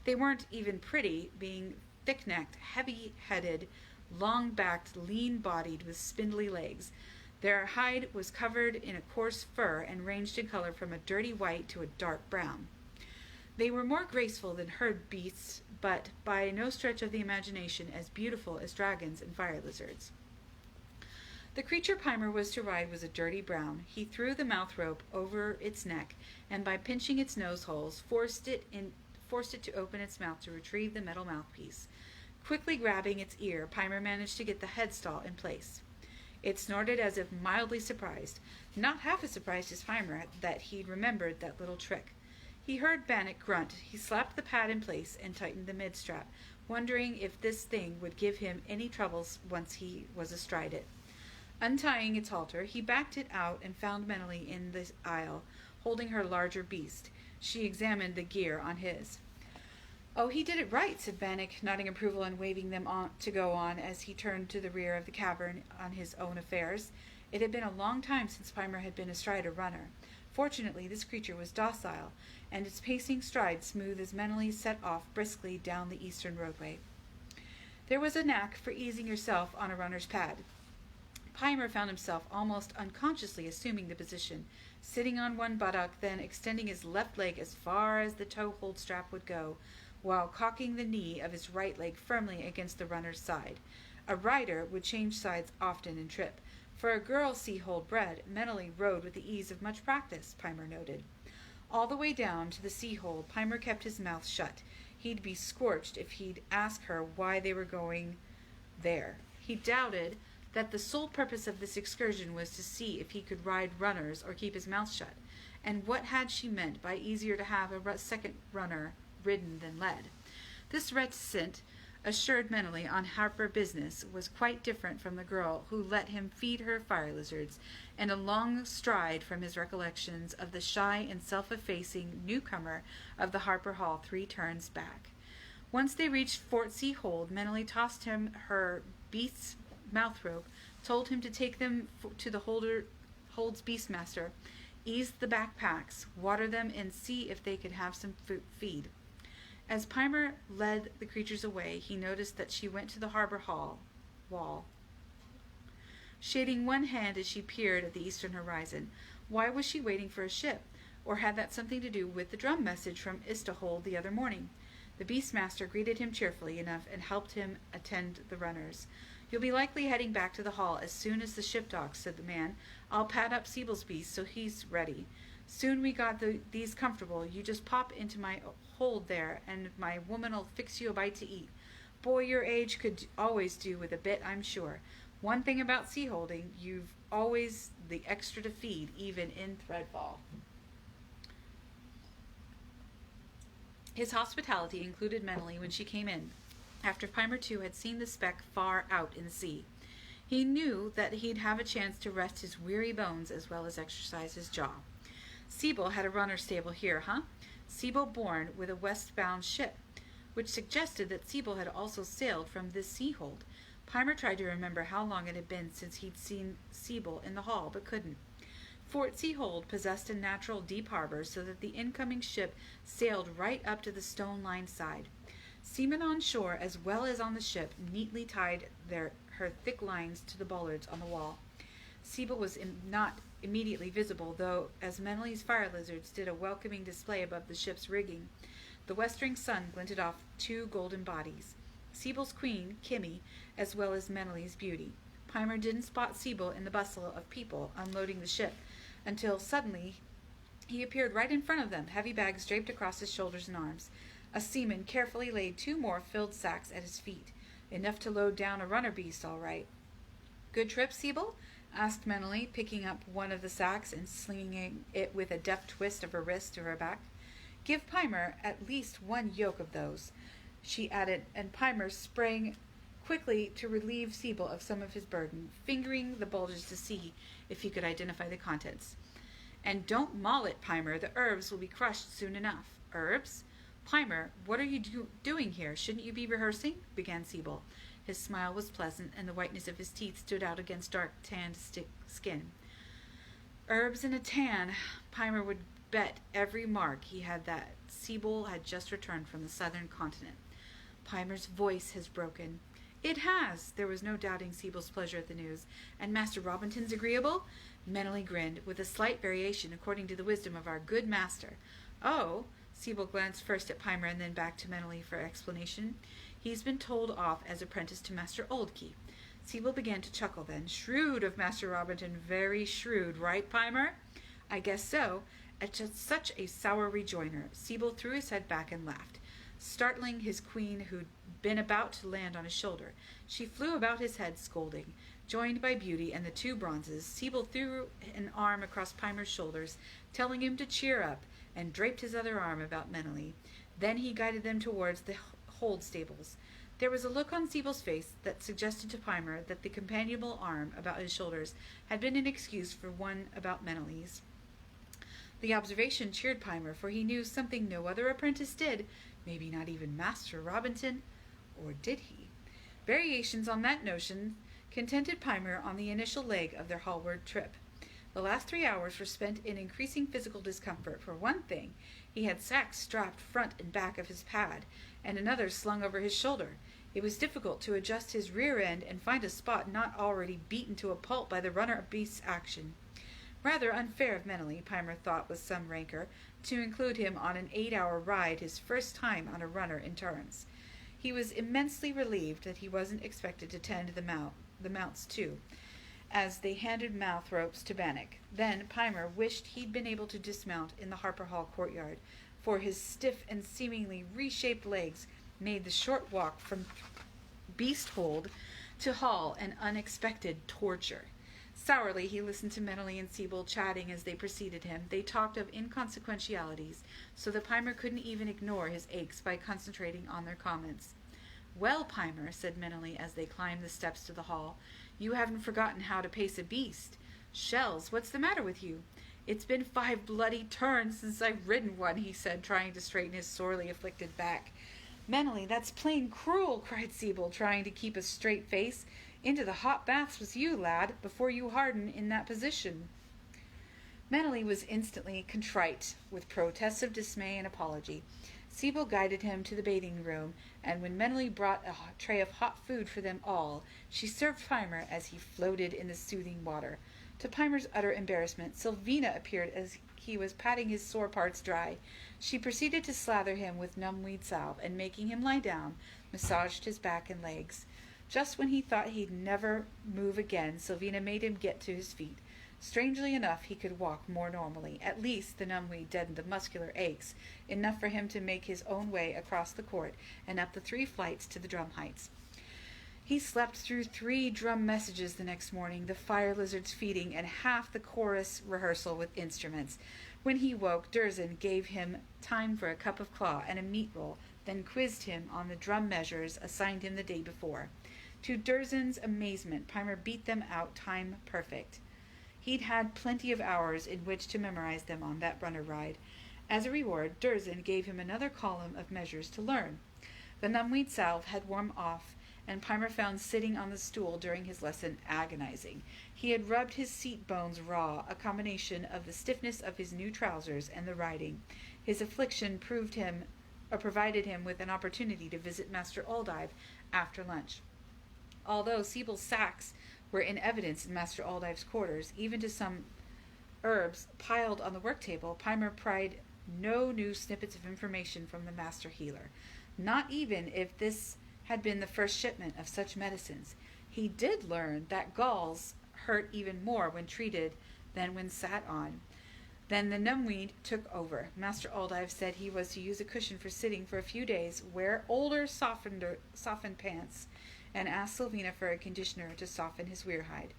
They weren't even pretty, being thick-necked, heavy-headed, long-backed, lean-bodied, with spindly legs. Their hide was covered in a coarse fur and ranged in color from a dirty white to a dark brown. They were more graceful than herd beasts, but by no stretch of the imagination as beautiful as dragons and fire lizards. The creature Pimer was to ride was a dirty brown. He threw the mouth rope over its neck, and by pinching its nose holes, forced it to open its mouth to retrieve the metal mouthpiece. Quickly grabbing its ear, Pimer managed to get the headstall in place. It snorted as if mildly surprised, not half as surprised as Pimer that he'd remembered that little trick. He heard Bannock grunt. He slapped the pad in place and tightened the mid-strap, wondering if this thing would give him any troubles once he was astride it. Untying its halter, he backed it out and found Menelie in the aisle, holding her larger beast. She examined the gear on his. "Oh, he did it right," said Bannock, nodding approval and waving them on to go on as he turned to the rear of the cavern on his own affairs. It had been a long time since Pimer had been astride a runner. Fortunately, this creature was docile, and its pacing stride smooth as Menelie set off briskly down the eastern roadway. There was a knack for easing yourself on a runner's pad. Pimer found himself almost unconsciously assuming the position, sitting on one buttock, then extending his left leg as far as the toe-hold strap would go, while cocking the knee of his right leg firmly against the runner's side. A rider would change sides often and trip. For a girl sea-hold bred, Menelie rode with the ease of much practice, Pimer noted. All the way down to the sea-hold, Pimer kept his mouth shut. He'd be scorched if he'd ask her why they were going there. He doubted that the sole purpose of this excursion was to see if he could ride runners or keep his mouth shut. And what had she meant by easier to have a second runner ridden than led? This reticent, assured Menelie on Harper business was quite different from the girl who let him feed her fire lizards, and a long stride from his recollections of the shy and self-effacing newcomer of the Harper Hall 3 turns back. Once they reached Fort Sea-Hold, Menelie tossed him her beast's mouth rope, told him to take them to the hold's beastmaster, ease the backpacks, water them, and see if they could have some feed. As Pimer led the creatures away, he noticed that she went to the harbor hall wall, shading one hand as she peered at the eastern horizon. Why was she waiting for a ship? Or had that something to do with the drum message from Istahold the other morning? The beastmaster greeted him cheerfully enough and helped him attend the runners. You'll be likely heading back to the hall as soon as the ship docks, said the man. I'll pad up Siebel's beast so he's ready. Soon we got these comfortable. You just pop into my hold there, and my woman'll fix you a bite to eat. Boy your age could always do with a bit, I'm sure. One thing about sea holding, you've always the extra to feed, even in Threadfall. His hospitality included Meneley when she came in, after Pimer too had seen the speck far out in the sea. He knew that he'd have a chance to rest his weary bones as well as exercise his jaw. Siebel had a runner stable here, huh? Siebel born with a westbound ship, which suggested that Siebel had also sailed from this sea-hold. Pimer tried to remember how long it had been since he'd seen Siebel in the hall, but couldn't. Fort Seahold possessed a natural deep harbor so that the incoming ship sailed right up to the stone-lined side. Seamen on shore, as well as on the ship, neatly tied her thick lines to the bollards on the wall. Siebel was not immediately visible, though, as Meneley's fire lizards did a welcoming display above the ship's rigging. The westering sun glinted off 2 golden bodies, Siebel's queen, Kimmy, as well as Meneley's beauty. Pimer didn't spot Siebel in the bustle of people unloading the ship, until suddenly he appeared right in front of them, heavy bags draped across his shoulders and arms. A seaman carefully laid 2 more filled sacks at his feet, enough to load down a runner beast all right. Good trip, Siebel? Asked Meneley, picking up one of the sacks and slinging it with a deft twist of her wrist to her back. Give Pimer at least 1 yoke of those, she added, and Pimer sprang quickly to relieve Siebel of some of his burden, fingering the bulges to see if he could identify the contents. And don't maul it, Pimer. The herbs will be crushed soon enough. Herbs? Pimer, what are you doing here? Shouldn't you be rehearsing? Began Siebel. His smile was pleasant, and the whiteness of his teeth stood out against dark, tanned skin. Herbs and a tan. Pimer would bet every mark he had that Siebel had just returned from the southern continent. Pimer's voice has broken. It has. There was no doubting Siebel's pleasure at the news. And Master Robinton's agreeable? Meneley grinned, with a slight variation according to the wisdom of our good master. Oh, Siebel glanced first at Pimer and then back to Meneley for explanation. He's been told off as apprentice to Master Oldkey. Siebel began to chuckle then. Shrewd of Master Robinton, very shrewd, right, Pimer? I guess so. At just such a sour rejoinder, Siebel threw his head back and laughed, startling his queen, who'd been about to land on his shoulder. She flew about his head, scolding. Joined by Beauty and the 2 bronzes, Siebel threw an arm across Pimer's shoulders, telling him to cheer up, and draped his other arm about Meneley. Then he guided them towards the hold stables. There was a look on Siebel's face that suggested to Pimer that the companionable arm about his shoulders had been an excuse for one about Meneley's. The observation cheered Pimer, for he knew something no other apprentice did, maybe not even Master Robinton, or did he? Variations on that notion contented Pimer on the initial leg of their hallward trip. The last 3 hours were spent in increasing physical discomfort. For one thing, he had sacks strapped front and back of his pad, and another slung over his shoulder. It was difficult to adjust his rear end and find a spot not already beaten to a pulp by the runner beast's action. Rather unfair of Meneley, Pimer thought with some rancor, to include him on an 8-hour ride, his first time on a runner in turns. He was immensely relieved that he wasn't expected to tend the mounts too, as they handed mouth ropes to Bannock. Then Pimer wished he'd been able to dismount in the Harper Hall courtyard, for his stiff and seemingly reshaped legs made the short walk from beast hold to hall an unexpected torture. Sourly he listened to Meneley and Siebel chatting as they preceded him. They talked of inconsequentialities, so that Pimer couldn't even ignore his aches by concentrating on their comments. Well, Pimer, said Meneley as they climbed the steps to the hall, you haven't forgotten how to pace a beast. Shells, what's the matter with you? It's been 5 bloody turns since I've ridden one, he said, trying to straighten his sorely afflicted back. Meneley, that's plain cruel, cried Siebel, trying to keep a straight face. Into the hot baths with you, lad, before you harden in that position. Meneley was instantly contrite, with protests of dismay and apology. Siebel guided him to the bathing room, and when Meneley brought a tray of hot food for them all, she served Pimer as he floated in the soothing water. To Pimer's utter embarrassment, Sylvina appeared as he was patting his sore parts dry. She proceeded to slather him with numbweed salve, and making him lie down, massaged his back and legs. Just when he thought he'd never move again, Sylvina made him get to his feet. Strangely enough, he could walk more normally. At least the numbweed deadened the muscular aches, enough for him to make his own way across the court and up the 3 flights to the drum heights. He slept through 3 drum messages the next morning, the fire lizards feeding, and half the chorus rehearsal with instruments. When he woke, Durzin gave him time for a cup of claw and a meat roll, then quizzed him on the drum measures assigned him the day before. To Durzin's amazement, Pimer beat them out time perfect. He'd had plenty of hours in which to memorize them on that runner ride. As a reward, Durzin gave him another column of measures to learn. The numbweed salve had worn off, and Pimer found sitting on the stool during his lesson agonizing. He had rubbed his seat bones raw, a combination of the stiffness of his new trousers and the riding. His affliction provided him with an opportunity to visit Master Aldive after lunch. Although Siebel's sacks were in evidence in Master Aldive's quarters, even to some herbs piled on the work table, Pimer pried no new snippets of information from the master healer, not even if this had been the first shipment of such medicines. He did learn that galls hurt even more when treated than when sat on. Then the numbweed took over. Master Aldive said he was to use a cushion for sitting for a few days, wear older softened pants, and ask Sylvina for a conditioner to soften his weirhide.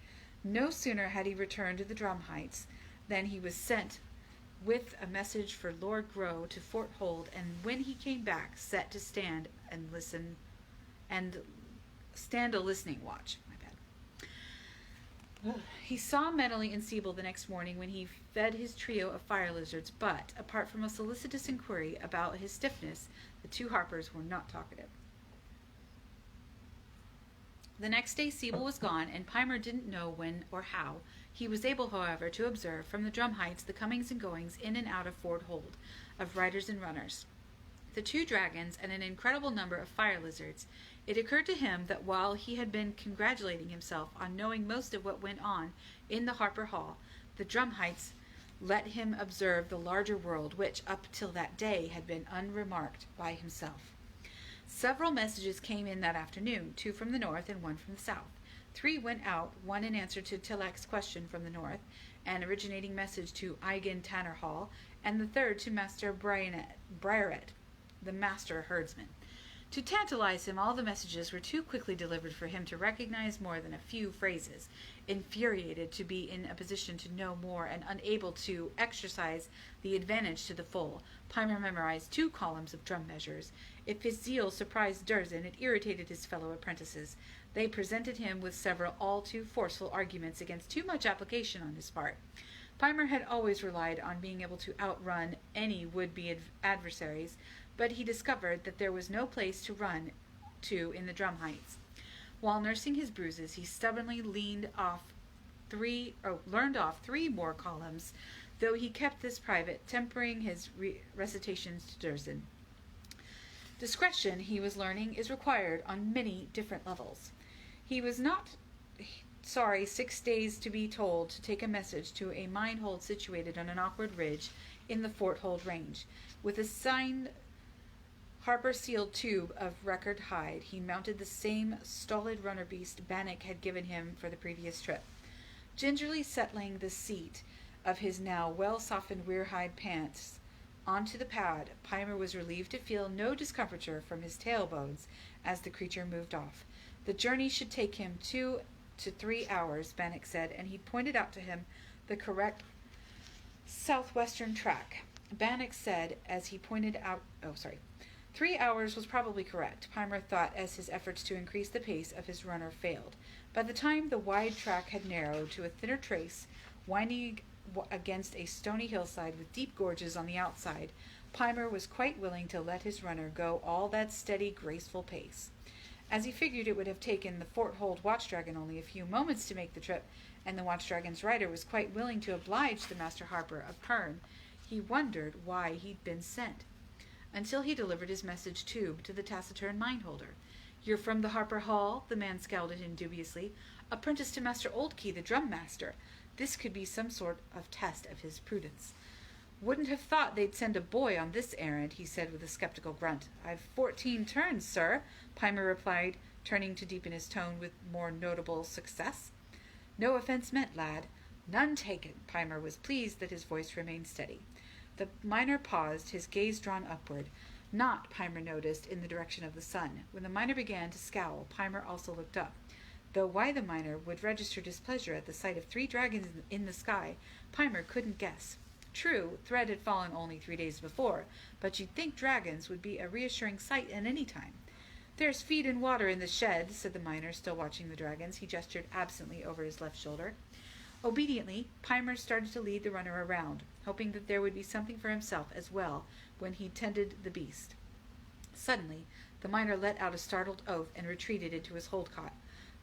No sooner had he returned to the drum heights than he was sent with a message for Lord Grow to Fort Hold, and when he came back, set to stand and listen and stand a listening watch. He saw Medley and Siebel the next morning when he fed his trio of fire lizards, but, apart from a solicitous inquiry about his stiffness, the 2 Harpers were not talkative. The next day Siebel was gone, and Pimer didn't know when or how. He was able, however, to observe from the drum heights the comings and goings in and out of Fort Hold, of riders and runners, the 2 dragons, and an incredible number of fire lizards. It occurred to him that while he had been congratulating himself on knowing most of what went on in the Harper Hall, the drum heights let him observe the larger world which, up till that day, had been unremarked by himself. Several messages came in that afternoon, 2 from the north and 1 from the south. 3 went out, 1 in answer to Tilak's question from the north, an originating message to Eigen Tanner Hall, and the 3rd to Master Briaret, the master herdsman. To tantalize him, all the messages were too quickly delivered for him to recognize more than a few phrases. Infuriated to be in a position to know more and unable to exercise the advantage to the full, Pimer memorized 2 columns of drum measures. If his zeal surprised Durzin, it irritated his fellow apprentices. They presented him with several all too forceful arguments against too much application on his part. Pimer had always relied on being able to outrun any would-be adversaries, but he discovered that there was no place to run to in the drum heights. While nursing his bruises, he stubbornly learned off 3 more columns, though he kept this private, tempering his recitations to Durzin. Discretion, he was learning, is required on many different levels. He was not sorry 6 days to be told to take a message to a mine-hold situated on an awkward ridge in the Fort Hold range. With a signed Harper sealed tube of record hide, he mounted the same stolid runner beast Bannock had given him for the previous trip. Gingerly settling the seat of his now well-softened weirhide pants onto the pad, Pimer was relieved to feel no discomfiture from his tailbones as the creature moved off. The journey should take him 2 to 3 hours, Bannock said, and he pointed out to him the correct southwestern track. Bannock said as he pointed out... 3 hours was probably correct, Pimer thought, as his efforts to increase the pace of his runner failed. By the time the wide track had narrowed to a thinner trace, winding against a stony hillside with deep gorges on the outside, Pimer was quite willing to let his runner go all that steady, graceful pace. As he figured it would have taken the Fort Hold watch-dragon only a few moments to make the trip, and the watch-dragon's rider was quite willing to oblige the Master Harper of Pern, he wondered why he'd been sent. Until he delivered his message tube to the taciturn mine-holder. "You're from the Harper Hall?" The man scowled at him dubiously. "Apprentice to Master Oldkey, the drum master." This could be some sort of test of his prudence. Wouldn't have thought they'd send a boy on this errand, he said with a skeptical grunt. I've 14 turns, sir, Pimer replied, turning to deepen his tone with more notable success. No offense meant, lad. None taken. Pimer was pleased that his voice remained steady. The miner paused, his gaze drawn upward. Not, Pimer noticed, in the direction of the sun. When the miner began to scowl, Pimer also looked up. Though why the miner would register displeasure at the sight of 3 dragons in the sky, Pimer couldn't guess. True, Thread had fallen only 3 days before, but you'd think dragons would be a reassuring sight at any time. There's feed and water in the shed, said the miner, still watching the dragons. He gestured absently over his left shoulder. Obediently, Pimer started to lead the runner around, hoping that there would be something for himself as well when he tended the beast. Suddenly, the miner let out a startled oath and retreated into his hold cot.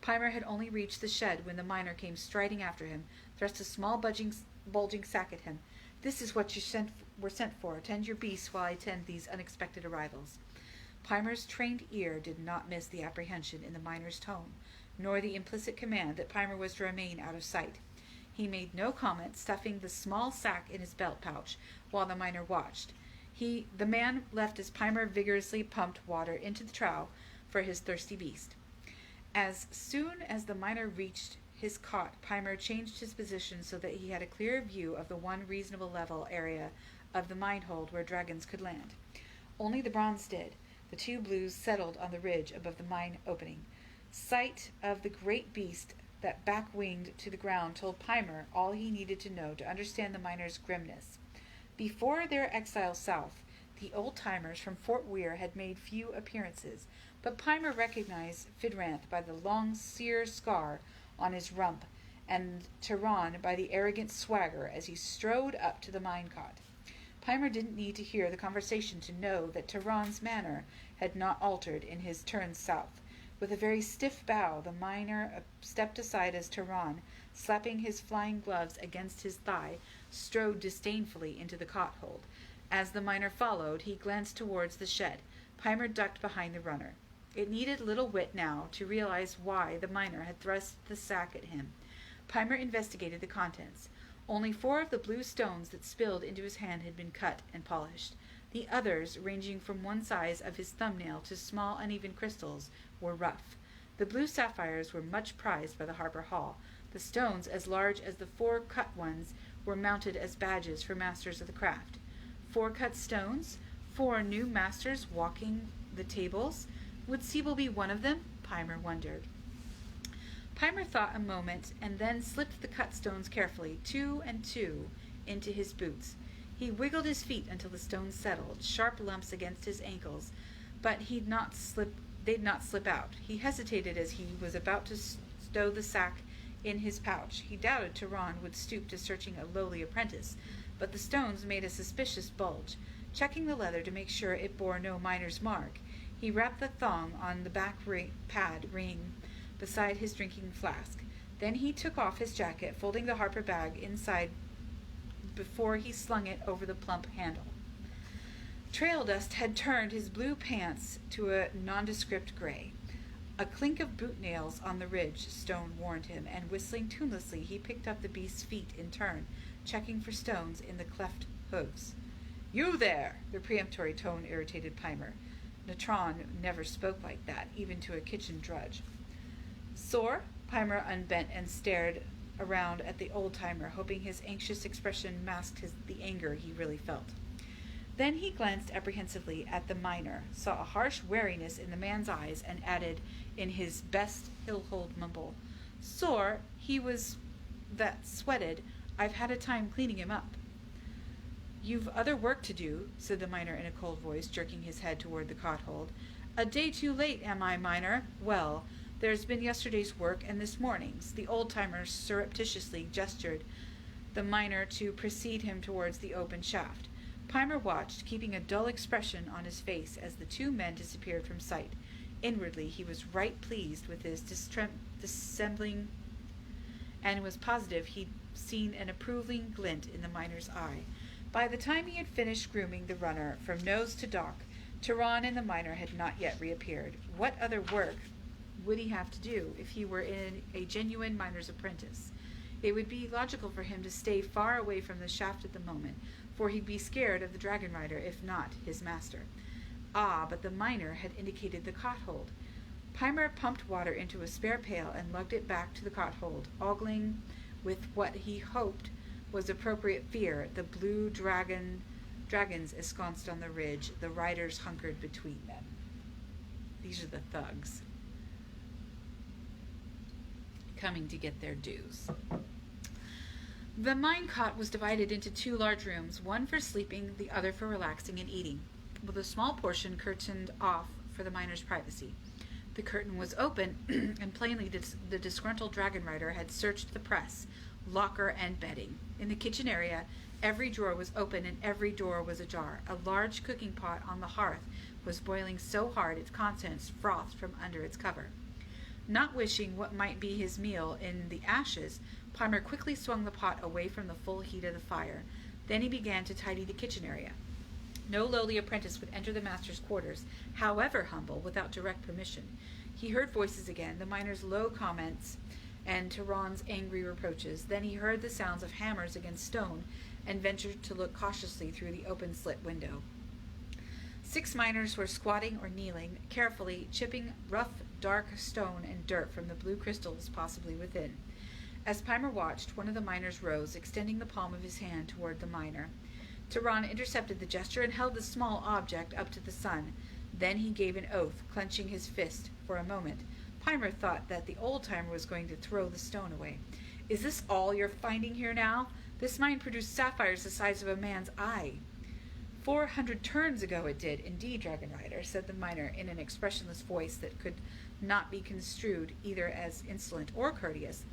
Pimer had only reached the shed when the miner came striding after him, thrust a small bulging sack at him. This is what you were sent for. Tend your beasts while I tend these unexpected arrivals. Pimer's trained ear did not miss the apprehension in the miner's tone, nor the implicit command that Pimer was to remain out of sight. He made no comment, stuffing the small sack in his belt pouch while the miner watched. The man left as Pimer vigorously pumped water into the trough for his thirsty beast. As soon as the miner reached his cot, Pimer changed his position so that he had a clear view of the one reasonable level area of the mine hold where dragons could land. Only the bronze did. The 2 blues settled on the ridge above the mine opening. Sight of the great beast that back-winged to the ground told Pimer all he needed to know to understand the miner's grimness. Before their exile south, the old-timers from Fort Weir had made few appearances, but Pimer recognized Fidranth by the long sear scar on his rump, and Tehran by the arrogant swagger as he strode up to the mine-cot. Pimer didn't need to hear the conversation to know that Tehran's manner had not altered in his turn south. With a very stiff bow, the miner stepped aside as Tehran, slapping his flying gloves against his thigh, strode disdainfully into the cot-hold. As the miner followed, he glanced towards the shed. Pimer ducked behind the runner. It needed little wit now to realize why the miner had thrust the sack at him. Pimer investigated the contents. Only 4 of the blue stones that spilled into his hand had been cut and polished. The others, ranging from one size of his thumbnail to small uneven crystals, were rough. The blue sapphires were much prized by the Harper Hall. The stones, as large as the 4 cut ones, were mounted as badges for masters of the craft. 4 cut stones? 4 new masters walking the tables? Would Siebel be one of them? Pimer wondered. Pimer thought a moment, and then slipped the cut stones carefully, 2 and 2, into his boots. He wiggled his feet until the stones settled, sharp lumps against his ankles, but they'd not slip out. He hesitated as he was about to stow the sack in his pouch. He doubted Tehran would stoop to searching a lowly apprentice, but the stones made a suspicious bulge. Checking the leather to make sure it bore no miner's mark, he wrapped the thong on the back pad ring beside his drinking flask. Then he took off his jacket, folding the Harper bag inside before he slung it over the plump handle. Trail dust had turned his blue pants to a nondescript gray. A clink of boot nails on the ridge stone warned him, and whistling tunelessly he picked up the beast's feet in turn, checking for stones in the cleft hooves. "You there!" The peremptory tone irritated Pimer. Natron never spoke like that, even to a kitchen drudge. "Sore?" Pimer unbent and stared around at the old-timer, hoping his anxious expression masked the anger he really felt. Then he glanced apprehensively at the miner, saw a harsh wariness in the man's eyes, and added, in his best hill-hold mumble, "Sore? He was that sweated. I've had a time cleaning him up." "You've other work to do," said the miner in a cold voice, jerking his head toward the cot-hold. "A day too late, am I, miner? Well, there's been yesterday's work and this morning's." The old-timer surreptitiously gestured the miner to precede him towards the open shaft. Pimer watched, keeping a dull expression on his face as the 2 men disappeared from sight. Inwardly, he was right pleased with his dissembling, and was positive he'd seen an approving glint in the miner's eye. By the time he had finished grooming the runner from nose to dock, Tehran and the miner had not yet reappeared. What other work would he have to do if he were a genuine miner's apprentice? It would be logical for him to stay far away from the shaft at the moment, for he'd be scared of the dragon rider if not his master. Ah, but the miner had indicated the cot-hold. Pimer pumped water into a spare pail and lugged it back to the cot-hold, ogling with what he hoped was appropriate fear the blue dragons ensconced on the ridge, the riders hunkered between them. These are the thugs coming to get their dues. The mine cot was divided into 2 large rooms, one for sleeping, the other for relaxing and eating, with a small portion curtained off for the miner's privacy. The curtain was open, and plainly the disgruntled dragon rider had searched the press, locker, and bedding. In the kitchen area, every drawer was open and every door was ajar. A large cooking pot on the hearth was boiling so hard its contents frothed from under its cover. Not wishing what might be his meal in the ashes, Pimer quickly swung the pot away from the full heat of the fire. Then he began to tidy the kitchen area. No lowly apprentice would enter the master's quarters, however humble, without direct permission. He heard voices again, the miner's low comments and Tehran's angry reproaches. Then he heard the sounds of hammers against stone and ventured to look cautiously through the open slit window. 6 miners were squatting or kneeling, carefully chipping rough, dark stone and dirt from the blue crystals possibly within. As Pimer watched, one of the miners rose, extending the palm of his hand toward the miner. Tehran intercepted the gesture and held the small object up to the sun. Then he gave an oath, clenching his fist. For a moment, Pimer thought that the old-timer was going to throw the stone away. "Is this all you're finding here now? This mine produced sapphires the size of a man's eye." 400 turns ago it did, indeed, Dragon Rider, said the miner in an expressionless voice that could not be construed either as insolent or courteous.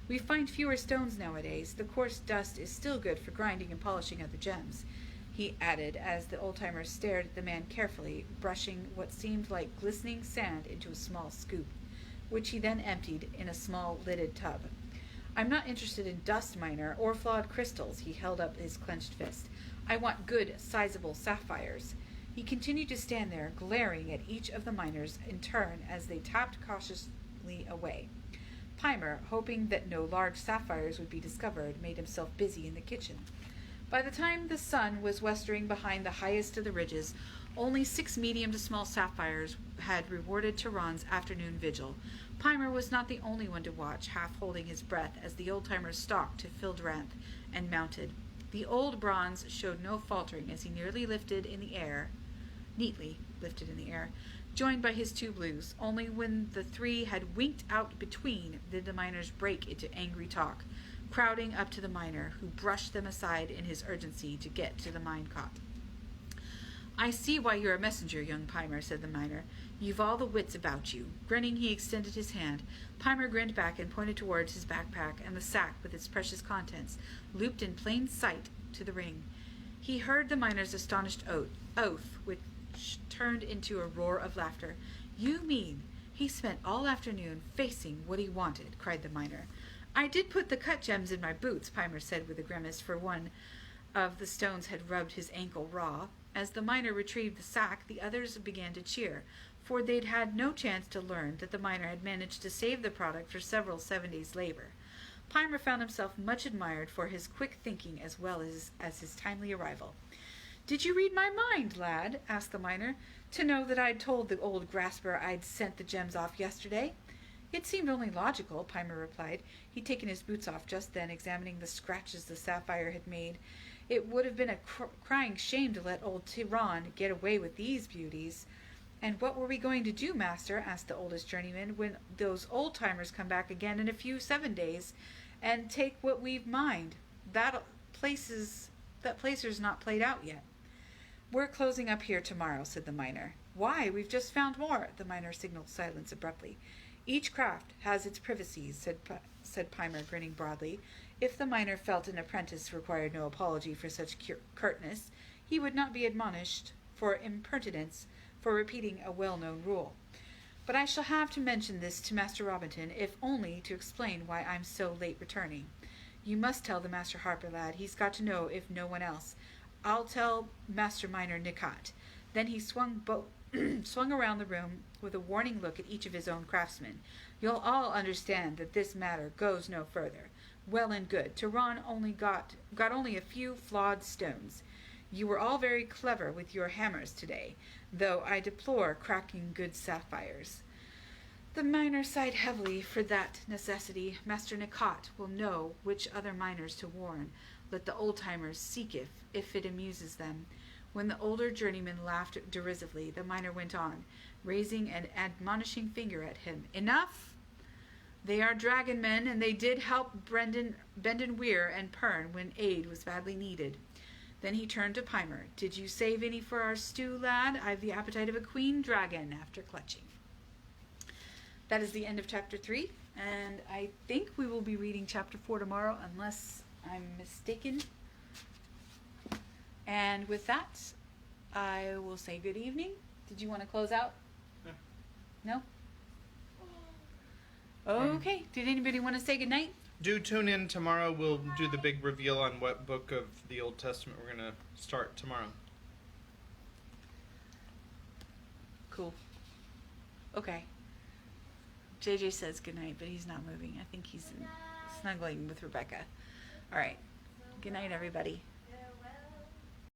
"We find fewer stones nowadays. The coarse dust is still good for grinding and polishing other gems," he added as the old-timer stared at the man carefully, brushing what seemed like glistening sand into a small scoop, which he then emptied in a small lidded tub. "I'm not interested in dust, miner, or flawed crystals," he held up his clenched fist. "I want good, sizable sapphires." He continued to stand there, glaring at each of the miners in turn as they tapped cautiously away. Pimer, hoping that no large sapphires would be discovered, made himself busy in the kitchen. By the time the sun was westering behind the highest of the ridges, only 6 medium to small sapphires had rewarded Tehran's afternoon vigil. Pimer was not the only one to watch, half holding his breath as the old-timer stalked to Fildranth and mounted. The old bronze showed no faltering as he neatly lifted in the air, joined by his 2 blues. Only when the 3 had winked out between did the miners break into angry talk, crowding up to the miner, who brushed them aside in his urgency to get to the mine cot. "I see why you're a messenger, young Pimer," said the miner. "You've all the wits about you." Grinning, he extended his hand. Pimer grinned back and pointed towards his backpack and the sack with its precious contents, looped in plain sight to the ring. He heard the miner's astonished oath, which turned into a roar of laughter. "You mean he spent all afternoon facing what he wanted," cried the miner. "I did put the cut gems in my boots," Pimer said with a grimace, for one of the stones had rubbed his ankle raw. As the miner retrieved the sack, the others began to cheer, for they'd had no chance to learn that the miner had managed to save the product for several 7 days' labor. Pimer found himself much admired for his quick thinking as well as his timely arrival. "Did you read my mind, lad?" asked the miner, "to know that I'd told the old grasper I'd sent the gems off yesterday?" "It seemed only logical," Pimer replied. He'd taken his boots off just then, examining the scratches the sapphire had made. "It would have been a crying shame to let old Tehran get away with these beauties." "And what were we going to do, master," asked the oldest journeyman, "when those old-timers come back again in a few 7 days and take what we've mined? That placer's not played out yet." "We're closing up here tomorrow," said the miner. "Why? We've just found more." The miner signaled silence abruptly. "Each craft has its privacies," said Pimer, grinning broadly. If the miner felt an apprentice required no apology for such curtness, he would not be admonished for impertinence for repeating a well-known rule. "But I shall have to mention this to Master Robinson, if only to explain why I'm so late returning. You must tell the Master Harper, lad. He's got to know, if no one else. I'll tell Master Miner Nikat." Then he swung around the room with a warning look at each of his own craftsmen. "You'll all understand that this matter goes no further. Well and good. Tehran got only a few flawed stones. You were all very clever with your hammers today, though I deplore cracking good sapphires. The miner sighed heavily for that necessity. Master Nicot will know which other miners to warn. Let the old-timers seek if it amuses them. When the older journeyman laughed derisively, the miner went on, raising an admonishing finger at him. Enough! They are dragon men, and they did help Bendon Weir and Pern when aid was badly needed. Then he turned to Pimer. Did you save any for our stew, lad? I've the appetite of a queen dragon after clutching. That is the end of chapter 3, and I think we will be reading chapter 4 tomorrow, unless I'm mistaken. And with that, I will say good evening. Did you want to close out? No? Okay. Did anybody want to say good night? Do tune in tomorrow. We'll do the big reveal on what book of the Old Testament we're going to start tomorrow. Cool. Okay. JJ says good night, but he's not moving. I think he's snuggling with Rebecca. All right. Good night, everybody.